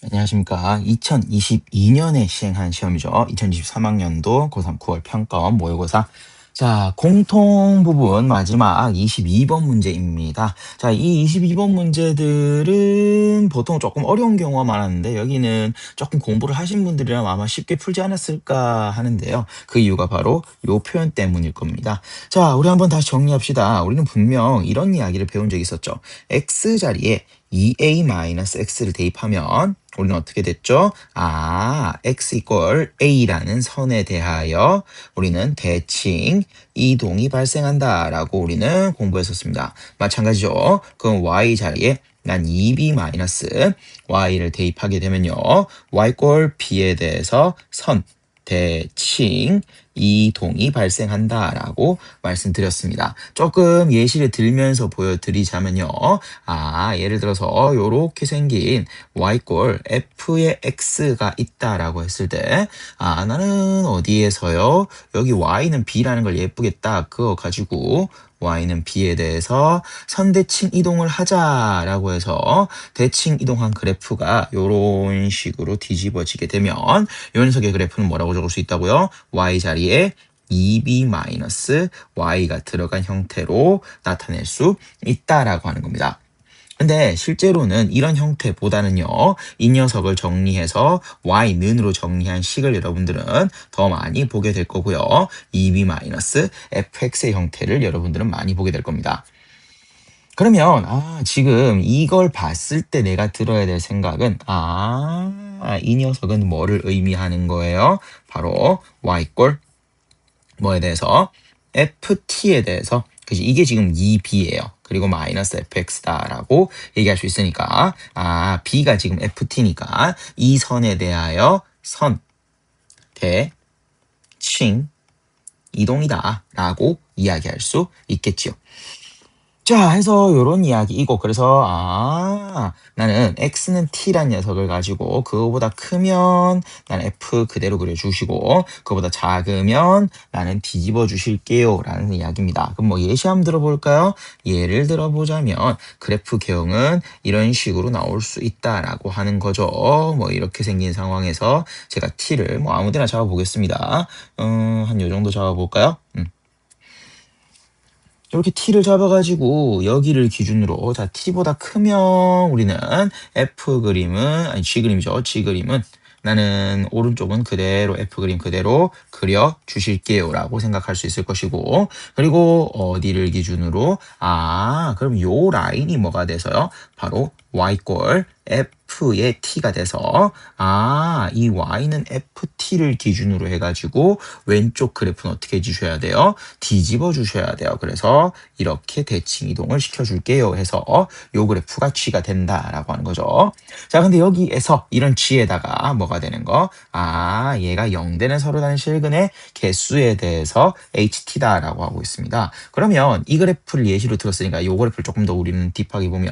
안녕하십니까. 2022년에 시행한 시험이죠. 2023학년도 고3 9월 평가원 모의고사. 자, 공통 부분 마지막 22번 문제입니다. 자, 이 22번 문제들은 보통 조금 어려운 경우가 많았는데 여기는 조금 공부를 하신 분들이라면 아마 쉽게 풀지 않았을까 하는데요. 그 이유가 바로 요 표현 때문일 겁니다. 자, 우리 한번 다시 정리합시다. 우리는 분명 이런 이야기를 배운 적이 있었죠. x 자리에 2a-x를 대입하면 우리는 어떻게 됐죠? x 이퀄 a라는 선에 대하여 우리는 대칭 이동이 발생한다라고 우리는 공부했었습니다. 마찬가지죠. 그럼 y 자리에 난 2b-y를 대입하게 되면요. y 이퀄 b에 대해서 선, 대칭, 이동이 발생한다라고 말씀드렸습니다. 조금 예시를 들면서 보여드리자면요. 예를 들어서 요렇게 생긴 y 꼴 f의 x가 있다라고 했을 때 나는 어디에서요? 여기 y는 b라는 걸 예쁘게 딱 그거 가지고 y는 b에 대해서 선대칭 이동을 하자라고 해서 대칭 이동한 그래프가 요런 식으로 뒤집어지게 되면 요 녀석의 그래프는 뭐라고 적을 수 있다고요? y 자리에 2b-y가 들어간 형태로 나타낼 수 있다라고 하는 겁니다. 근데 실제로는 이런 형태보다는요, 이 녀석을 정리해서 y는으로 정리한 식을 여러분들은 더 많이 보게 될 거고요. 2b-fx의 형태를 여러분들은 많이 보게 될 겁니다. 그러면 지금 이걸 봤을 때 내가 들어야 될 생각은 이 녀석은 뭐를 의미하는 거예요? 바로 y 꼴 뭐에 대해서 ft에 대해서 그치 이게 지금 2b예요. 그리고 마이너스 fx다라고 얘기할 수 있으니까 b가 지금 ft니까 이 선에 대하여 선, 대, 칭, 이동이다 라고 이야기할 수 있겠지요. 자, 해서 요런 이야기이고 그래서 나는 x는 t란 녀석을 가지고 그거보다 크면 나는 f 그대로 그려주시고 그거보다 작으면 나는 뒤집어 주실게요 라는 이야기입니다. 그럼 뭐 예시 한번 들어볼까요? 예를 들어보자면 그래프 개형은 이런 식으로 나올 수 있다라고 하는 거죠. 뭐 이렇게 생긴 상황에서 제가 t를 뭐 아무데나 잡아보겠습니다. 한 요 정도 잡아볼까요? 이렇게 t를 잡아가지고 여기를 기준으로 자 t보다 크면 우리는 f 그림은 g 그림이죠. g 그림은 나는 오른쪽은 그대로 f 그림 그대로 그려 주실게요 라고 생각할 수 있을 것이고 그리고 어디를 기준으로 그럼 요 라인이 뭐가 돼서요? 바로 y 꼴 f의 t가 돼서 이 y는 ft를 기준으로 해가지고 왼쪽 그래프는 어떻게 해주셔야 돼요? 뒤집어 주셔야 돼요. 그래서 이렇게 대칭 이동을 시켜줄게요 해서 요 그래프가 g가 된다라고 하는 거죠. 자, 근데 여기에서 이런 g에다가 뭐가 되는 거? 얘가 0 되는 서로 다른 실근의 개수에 대해서 ht다라고 하고 있습니다. 그러면 이 그래프를 예시로 들었으니까 요 그래프를 조금 더 우리는 딥하게 보면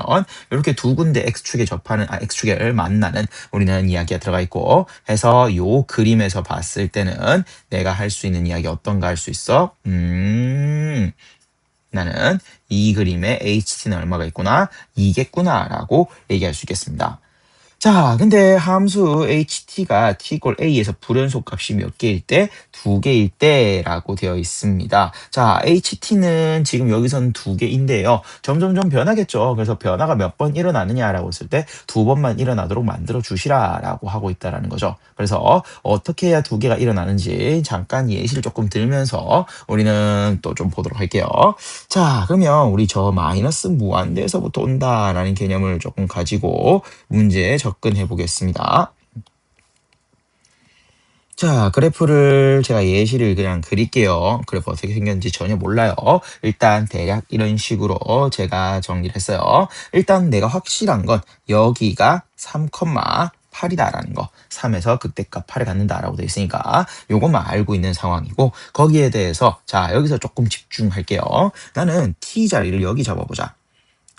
이렇게 두 군데 x축에 접하는 x축을 만나는 우리는 이야기가 들어가 있고 해서 요 그림에서 봤을 때는 내가 할 수 있는 이야기 어떤가 할 수 있어? 나는 이 그림에 ht는 얼마가 있구나? 이겠구나 라고 얘기할 수 있겠습니다. 자, 근데 함수 ht가 t 꼴 a에서 불연속 값이 몇 개일 때? 2개일 때라고 되어 있습니다. 자, ht는 지금 여기서는 2개인데요. 점점점 변하겠죠. 그래서 변화가 몇 번 일어나느냐라고 했을 때 2번만 일어나도록 만들어 주시라라고 하고 있다라는 거죠. 그래서 어떻게 해야 2개가 일어나는지 잠깐 예시를 조금 들면서 우리는 또 좀 보도록 할게요. 자, 그러면 우리 저 마이너스 무한대에서부터 온다라는 개념을 조금 가지고 문제에 접근해 보겠습니다. 자, 그래프를 제가 예시를 그냥 그릴게요. 그래프 어떻게 생겼는지 전혀 몰라요. 일단 대략 이런 식으로 제가 정리를 했어요. 일단 내가 확실한 건 여기가 3,8이다라는 거. 3에서 극대값 8에 갖는다라고 되어 있으니까 요것만 알고 있는 상황이고 거기에 대해서 자, 여기서 조금 집중할게요. 나는 t 자리를 여기 잡아보자.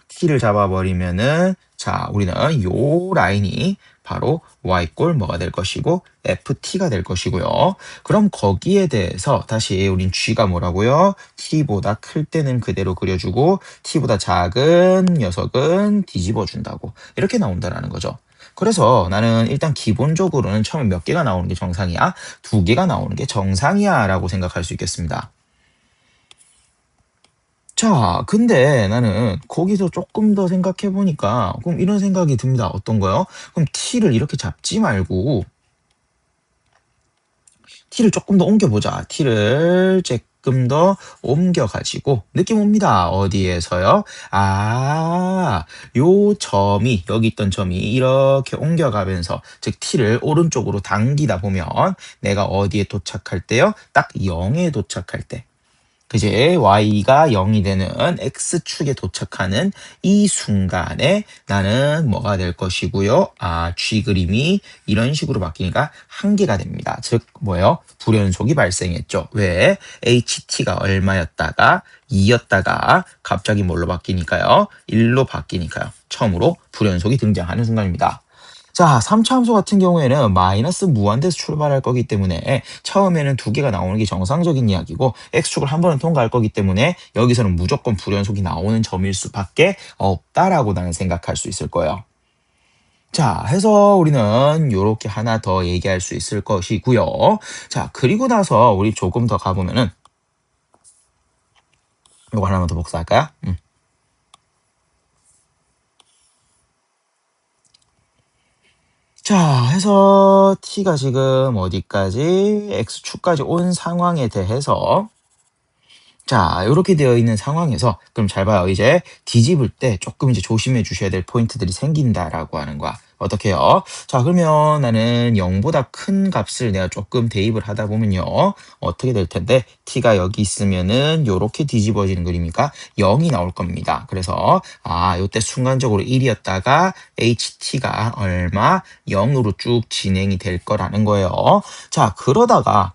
t를 잡아버리면은 자, 우리는 요 라인이 바로 y꼴 뭐가 될 것이고 ft가 될 것이고요. 그럼 거기에 대해서 다시 우린 g가 뭐라고요? t보다 클 때는 그대로 그려주고 t보다 작은 녀석은 뒤집어 준다고 이렇게 나온다라는 거죠. 그래서 나는 일단 기본적으로는 처음에 몇 개가 나오는 게 정상이야? 두 개가 나오는 게 정상이야 라고 생각할 수 있겠습니다. 자, 근데 나는 거기서 조금 더 생각해 보니까 그럼 이런 생각이 듭니다. 어떤 거요? 그럼 t를 이렇게 잡지 말고 t를 조금 더 옮겨보자. t를 조금 더 옮겨가지고 느낌 옵니다. 어디에서요? 아, 요 점이 여기 있던 점이 이렇게 옮겨가면서 즉 t를 오른쪽으로 당기다 보면 내가 어디에 도착할 때요? 딱 0에 도착할 때. 그제 y가 0이 되는 x축에 도착하는 이 순간에 나는 뭐가 될 것이고요. 아, g 그림이 이런 식으로 바뀌니까 한 개가 됩니다. 즉 뭐예요? 불연속이 발생했죠. 왜? ht가 얼마였다가 2였다가 갑자기 뭘로 바뀌니까요? 1로 바뀌니까요. 처음으로 불연속이 등장하는 순간입니다. 자, 3차 함수 같은 경우에는 마이너스 무한대에서 출발할 거기 때문에 처음에는 두 개가 나오는 게 정상적인 이야기고 x축을 한 번은 통과할 거기 때문에 여기서는 무조건 불연속이 나오는 점일 수밖에 없다라고 나는 생각할 수 있을 거예요. 자, 해서 우리는 요렇게 하나 더 얘기할 수 있을 것이고요. 자, 그리고 나서 우리 조금 더 가보면은 요거 하나만 더 복사할까요? 자, 해서 t가 지금 어디까지 x축까지 온 상황에 대해서 자, 요렇게 되어 있는 상황에서 그럼 잘 봐요. 이제 뒤집을 때 조금 이제 조심해 주셔야 될 포인트들이 생긴다라고 하는 거야. 어떻게 해요? 자, 그러면 나는 0보다 큰 값을 내가 조금 대입을 하다 보면요. 어떻게 될 텐데 t가 여기 있으면은 요렇게 뒤집어지는 그림이니까 0이 나올 겁니다. 그래서 요때 순간적으로 1이었다가 ht가 얼마 0으로 쭉 진행이 될 거라는 거예요. 자, 그러다가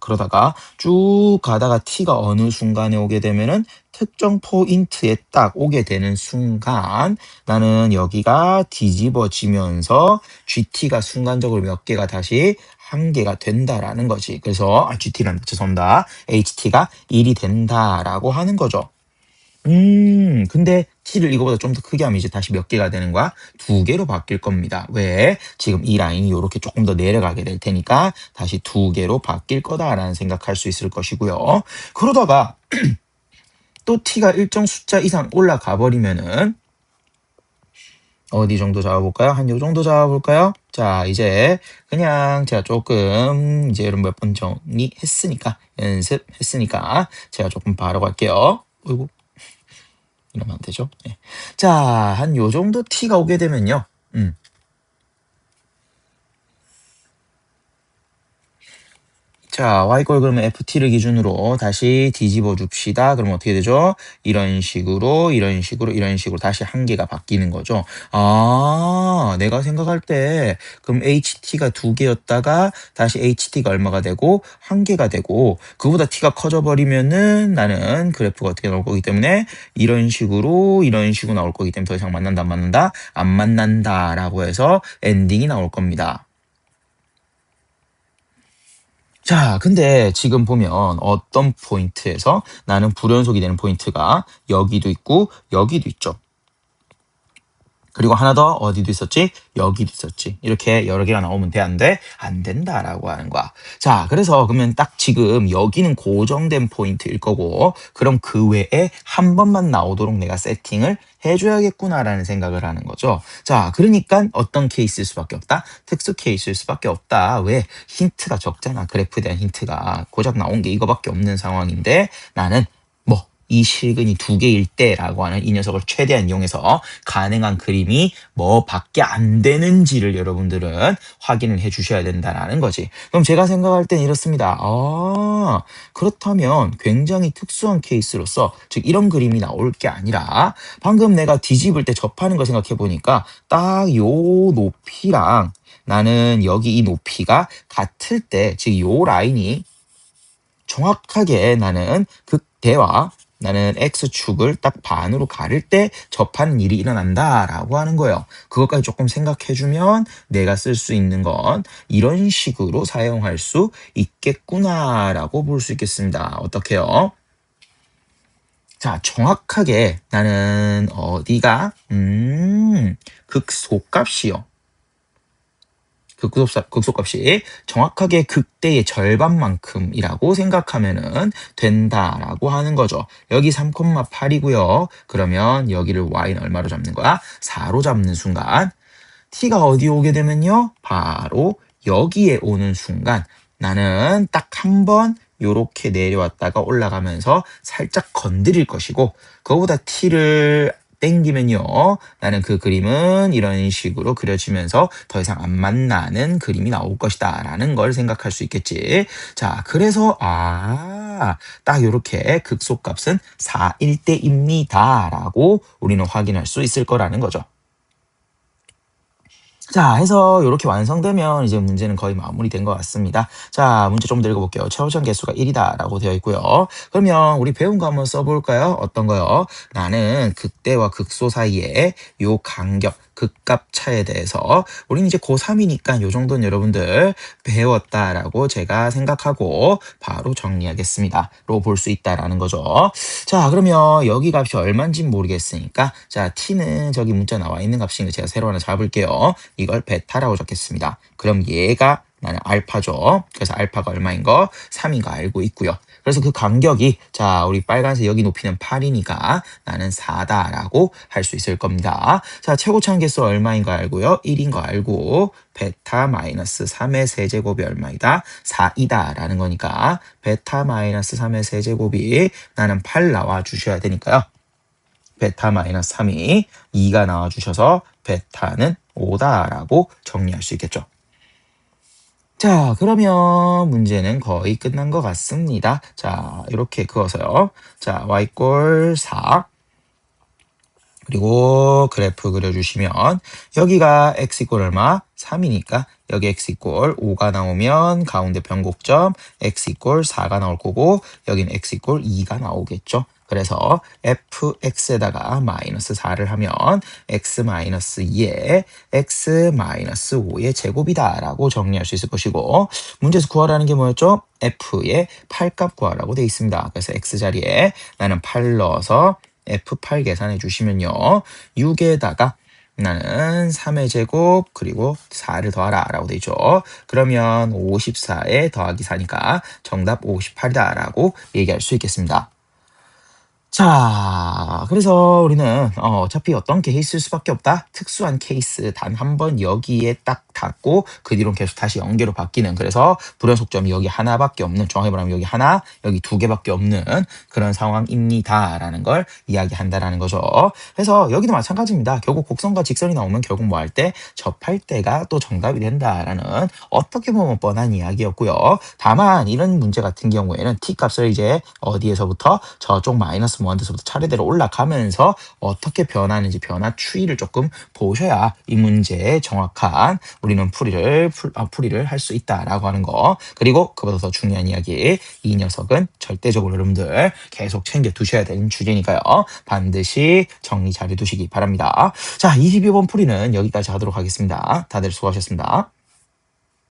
쭉 가다가 t가 어느 순간에 오게 되면은 특정 포인트에 딱 오게 되는 순간 나는 여기가 뒤집어지면서 GT가 순간적으로 몇 개가 다시 한 개가 된다라는 거지. 그래서 GT란 죄송합니다. HT가 1이 된다라고 하는 거죠. 근데 t를 이거보다 좀 더 크게 하면 이제 다시 몇 개가 되는 거야? 두 개로 바뀔 겁니다. 왜? 지금 이 라인이 이렇게 조금 더 내려가게 될 테니까 다시 두 개로 바뀔 거다라는 생각할 수 있을 것이고요. 그러다가 또 t가 일정 숫자 이상 올라가 버리면은 어디 정도 잡아볼까요? 한 요 정도 잡아볼까요? 자, 이제 그냥 제가 조금 이제 여러분 몇 번 정리했으니까 연습했으니까 제가 조금 바로 갈게요. 어이구. 이러면 안 되죠. 네. 자, 한 요 정도 t가 오게 되면요. 자, y꼴 그러면 ft를 기준으로 다시 뒤집어 줍시다. 그러면 어떻게 되죠? 이런 식으로, 이런 식으로, 이런 식으로 다시 한 개가 바뀌는 거죠. 아, 내가 생각할 때 그럼 ht가 두 개였다가 다시 ht가 얼마가 되고 한 개가 되고 그보다 t가 커져 버리면은 나는 그래프가 어떻게 나올 거기 때문에 이런 식으로 나올 거기 때문에 더 이상 만난다, 안 만난다, 안 만난다라고 해서 엔딩이 나올 겁니다. 자, 근데 지금 보면 어떤 포인트에서 나는 불연속이 되는 포인트가 여기도 있고 여기도 있죠. 그리고 하나 더 어디도 있었지? 여기도 있었지. 이렇게 여러 개가 나오면 돼, 안 돼? 안 된다라고 하는 거야. 자, 그래서 그러면 딱 지금 여기는 고정된 포인트일 거고 그럼 그 외에 한 번만 나오도록 내가 세팅을 해줘야겠구나라는 생각을 하는 거죠. 자, 그러니까 어떤 케이스일 수밖에 없다? 특수 케이스일 수밖에 없다. 왜? 힌트가 적잖아. 그래프에 대한 힌트가. 고작 나온 게 이거밖에 없는 상황인데 나는 이 실근이 두 개일 때라고 하는 이 녀석을 최대한 이용해서 가능한 그림이 뭐밖에 안 되는지를 여러분들은 확인을 해 주셔야 된다는 거지. 그럼 제가 생각할 땐 이렇습니다. 그렇다면 굉장히 특수한 케이스로서 즉 이런 그림이 나올 게 아니라 방금 내가 뒤집을 때 접하는 거 생각해 보니까 딱 요 높이랑 나는 여기 이 높이가 같을 때 즉 요 라인이 정확하게 나는 극대와 나는 X축을 딱 반으로 가를 때 접하는 일이 일어난다라고 하는 거예요. 그것까지 조금 생각해주면 내가 쓸 수 있는 건 이런 식으로 사용할 수 있겠구나라고 볼 수 있겠습니다. 어떻게요? 자, 정확하게 나는 어디가 극소값이요. 극소값이 정확하게 극대의 절반만큼이라고 생각하면은 된다라고 하는 거죠. 여기 3,8이고요. 그러면 여기를 y는 얼마로 잡는 거야? 4로 잡는 순간 t가 어디 오게 되면요. 바로 여기에 오는 순간 나는 딱 한 번 요렇게 내려왔다가 올라가면서 살짝 건드릴 것이고 그거보다 t를 땡기면요. 나는 그 그림은 이런 식으로 그려지면서 더 이상 안 만나는 그림이 나올 것이다 라는 걸 생각할 수 있겠지. 자, 그래서 딱 요렇게 극소값은 4일 때입니다 라고 우리는 확인할 수 있을 거라는 거죠. 자, 해서 이렇게 완성되면 이제 문제는 거의 마무리된 것 같습니다. 자, 문제 좀 더 읽어볼게요. 최우선 개수가 1이다 라고 되어 있고요. 그러면 우리 배운 거 한번 써볼까요? 어떤 거요? 나는 극대와 극소 사이에 요 간격, 극값 차에 대해서 우리는 이제 고3이니까 요 정도는 여러분들 배웠다라고 제가 생각하고 바로 정리하겠습니다. 로 볼 수 있다라는 거죠. 자, 그러면 여기 값이 얼마인지 모르겠으니까 자, t는 저기 문자 나와 있는 값이니까 제가 새로 하나 잡을게요. 이걸 베타라고 적겠습니다. 그럼 얘가 나는 알파죠. 그래서 알파가 얼마인 거? 3인 거 알고 있고요. 그래서 그 간격이 자 우리 빨간색 여기 높이는 8이니까 나는 4다라고 할 수 있을 겁니다. 자 최고차원 개수 얼마인 거 알고요. 1인 거 알고 베타 마이너스 3의 세제곱이 얼마이다? 4이다라는 거니까 베타 마이너스 3의 세제곱이 나는 8 나와 주셔야 되니까요. 베타 마이너스 3이 2가 나와 주셔서 베타는 5다라고 정리할 수 있겠죠. 자, 그러면 문제는 거의 끝난 것 같습니다. 자, 이렇게 그어서요. 자, y꼴 4. 그리고 그래프 그려주시면 여기가 x 이꼴 얼마? 3이니까 여기 x 이꼴 5가 나오면 가운데 변곡점 x 이꼴 4가 나올 거고 여기는 x 이꼴 2가 나오겠죠. 그래서 fx에다가 마이너스 4를 하면 x 마이너스 2에 x 마이너스 5의 제곱이다 라고 정리할 수 있을 것이고 문제에서 구하라는 게 뭐였죠? f의 8값 구하라고 돼 있습니다. 그래서 x 자리에 나는 8 넣어서 F8 계산해 주시면요. 6에다가 나는 3의 제곱 그리고 4를 더하라 라고 되어 있죠. 그러면 54에 더하기 4니까 정답 58이다 라고 얘기할 수 있겠습니다. 자, 그래서 우리는 어차피 어떤 케이스일 수밖에 없다. 특수한 케이스 단 한 번 여기에 딱 닿고 그 뒤로 계속 다시 연계로 바뀌는 그래서 불연속점이 여기 하나밖에 없는 정확히 말하면 여기 하나 여기 두 개밖에 없는 그런 상황입니다라는 걸 이야기한다라는 거죠. 그래서 여기도 마찬가지입니다. 결국 곡선과 직선이 나오면 결국 뭐 할 때 접할 때가 또 정답이 된다라는 어떻게 보면 뻔한 이야기였고요. 다만 이런 문제 같은 경우에는 t 값을 이제 어디에서부터 저쪽 마이너스 무한대서부터 차례대로 올라가면서 어떻게 변하는지 변화 추이를 조금 보셔야 이 문제의 정확한 우리는 풀이를 할 수 있다라고 하는 거. 그리고 그보다 더 중요한 이야기 이 녀석은 절대적으로 여러분들 계속 챙겨 두셔야 되는 주제니까요. 반드시 정리 잘 해두시기 바랍니다. 자 22번 풀이는 여기까지 하도록 하겠습니다. 다들 수고하셨습니다.